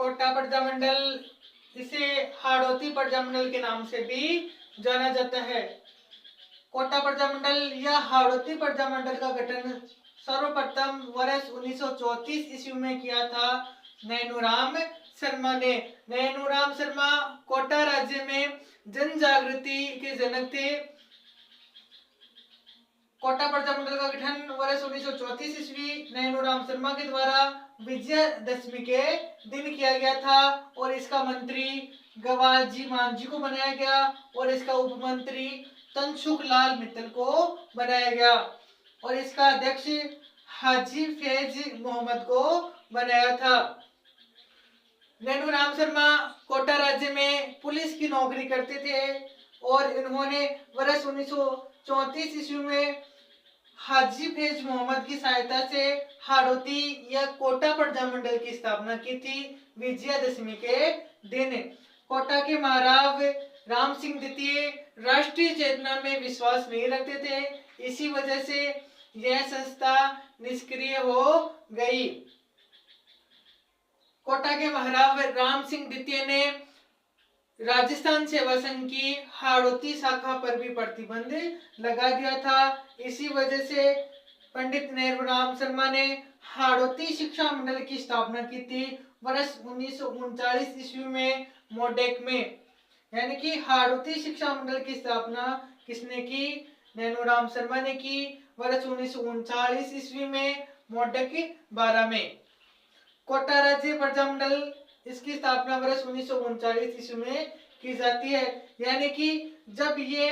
कोटा प्रजामंडल, इसे हाड़ौती प्रजामंडल के नाम से भी जाना जाता है। कोटा प्रजामंडल या हाड़ौती प्रजामंडल का गठन सर्वप्रथम वर्ष 1934 ईस्वी में किया था नैनूराम शर्मा ने। नैनूराम शर्मा कोटा राज्य में जन जागृति के जनक थे। कोटा प्रजामंडल का गठन वर्ष 1934 ईस्वी नैनूराम शर्मा के द्वारा विजयादशमी के दिन किया गया था और इसका मंत्री गवाजी मांझी को बनाया गया और इसका उपमंत्री तनसुख लाल मित्तल को बनाया गया और इसका अध्यक्ष हाजी फैज मोहम्मद को बनाया था। नैनूराम शर्मा कोटा राज्य में पुलिस की नौकरी करते थे और इन्होंने वर्ष 1934 ईस्वी में हाजी फैज मोहम्मद की सहायता से हाड़ौती या कोटा प्रजामंडल की स्थापना की थी विजयादशमी के दिन। कोटा के महाराव राम सिंह द्वितीय राष्ट्रीय चेतना में विश्वास नहीं रखते थे, इसी वजह से यह संस्था निष्क्रिय हो गई। कोटा के महाराव राम सिंह द्वितीय ने राजस्थान सेवा संघ की हाड़ौती शाखा पर भी प्रतिबंध लगा दिया था। इसी वजह से पंडित नैनूराम शर्मा ने हाड़ौती शिक्षा मंडल की स्थापना की थी वर्ष 1939 ईस्वी में मोडेक में। यानी कि हाड़ौती शिक्षा मंडल की स्थापना किसने की? नैनूराम शर्मा ने की वर्ष 1939 ईस्वी में मोडेक 12 में। कोटा राज्य प्रजामंडल, इसकी स्थापना वर्ष 1939 ईस्वी में की जाती है। यानी कि जब ये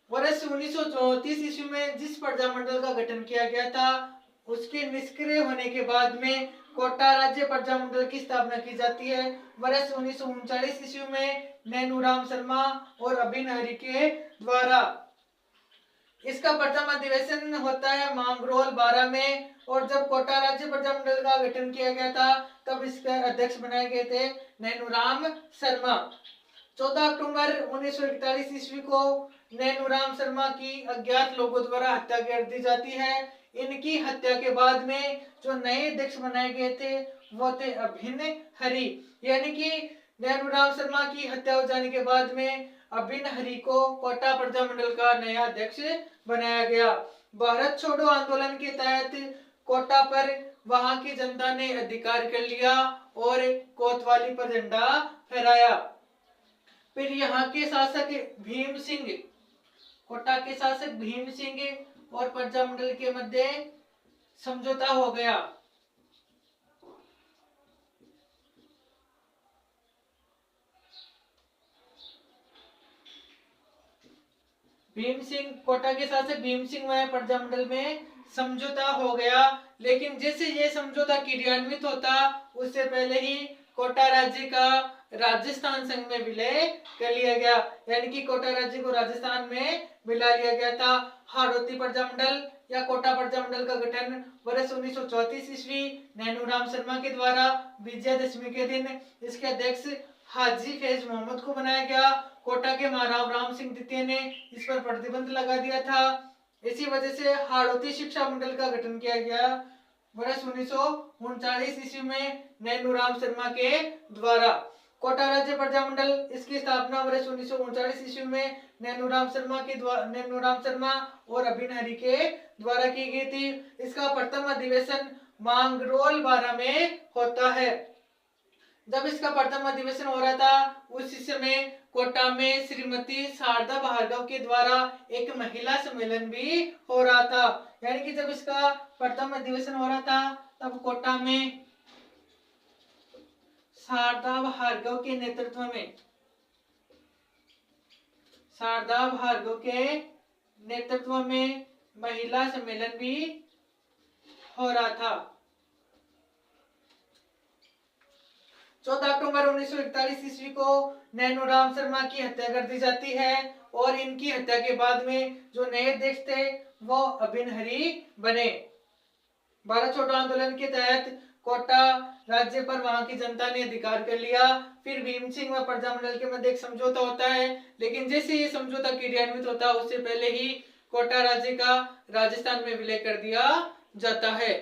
वर्ष 1934 ईस्वी में जिस प्रजामंडल का गठन किया गया था उसके निष्क्रिय होने के बाद में कोटा राज्य प्रजामंडल की स्थापना की जाती है वर्ष 1939 ईस्वी में नैनूराम शर्मा और अभिनहरी के द्वारा। इसका प्रथम अधिवेशन होता है मांगरोल 12 में और जब कोटा राज्य प्रजामंडल का गठन किया गया था तब इसके अध्यक्ष बनाए गए थे नैनूराम शर्मा। 14 अक्टूबर 1941 ईस्वी को नैनूराम शर्मा की अज्ञात लोगों द्वारा हत्या कर दी जाती है। इनकी हत्या के बाद में जो नए अध्यक्ष बनाए गए थे वो थे अभिनहरी। यानी कि नैनूराम शर्मा की हत्या हो जाने के बाद में अभिनहरी को कोटा प्रजामंडल का नया अध्यक्ष बनाया गया। भारत छोड़ो आंदोलन के तहत कोटा पर वहां की जनता ने अधिकार कर लिया और कोतवाली पर झंडा फहराया। फिर यहाँ के शासक भीम सिंह, कोटा के शासक भीम सिंह और प्रजामंडल के मध्य समझौता हो गया। भीम सिंह, कोटा के शासक भीम सिंह व प्रजामंडल में समझौता हो गया, लेकिन जैसे ये समझौता क्रियान्वित होता उससे पहले ही कोटा राज्य का राजस्थान संघ में विलय कर लिया गया। यानी कि कोटा राज्य को राजस्थान में मिला लिया गया था। हाड़ौती प्रजामंडल या कोटा प्रजामंडल का गठन वर्ष 1934 ईस्वी नैनूराम शर्मा के द्वारा विजयादशमी के दिन इसके अध्यक्ष हाजी फैज मोहम्मद को बनाया गया। कोटा के महाराव राम सिंह द्वितीय ने इस पर प्रतिबंध लगा दिया था। इसी वजह से हाड़ौती शिक्षा मंडल का गठन किया गया वर्ष 1939 ईस्वी में नैनूराम शर्मा के द्वारा। कोटा राज्य प्रजामंडल, इसकी स्थापना वर्ष 1939 ईस्वी में नैनूराम शर्मा और अभिनहरी के द्वारा की गई थी। इसका प्रथम अधिवेशन मांगरोल 12 में होता है। जब इसका प्रथम अधिवेशन हो रहा था उस समय कोटा में श्रीमती शारदा भार्गव के द्वारा एक महिला सम्मेलन भी हो रहा था। यानी कि जब इसका प्रथम अधिवेशन हो रहा था तब कोटा में शारदा भार्गव के नेतृत्व में महिला सम्मेलन भी हो रहा था। 14 अक्टूबर 1941 ईस्वी को नैनूराम शर्मा की हत्या कर दी जाती है और इनकी हत्या के बाद में जो नए अध्यक्ष थे वो अभिनहरी बने। भारत छोड़ो आंदोलन के तहत कोटा राज्य पर वहां की जनता ने अधिकार कर लिया। फिर भीम सिंह व प्रजामंडल के मध्य एक समझौता होता है, लेकिन जैसे ये समझौता क्रियान्वित होता है उससे पहले ही कोटा राज्य का राजस्थान में विलय कर दिया जाता है।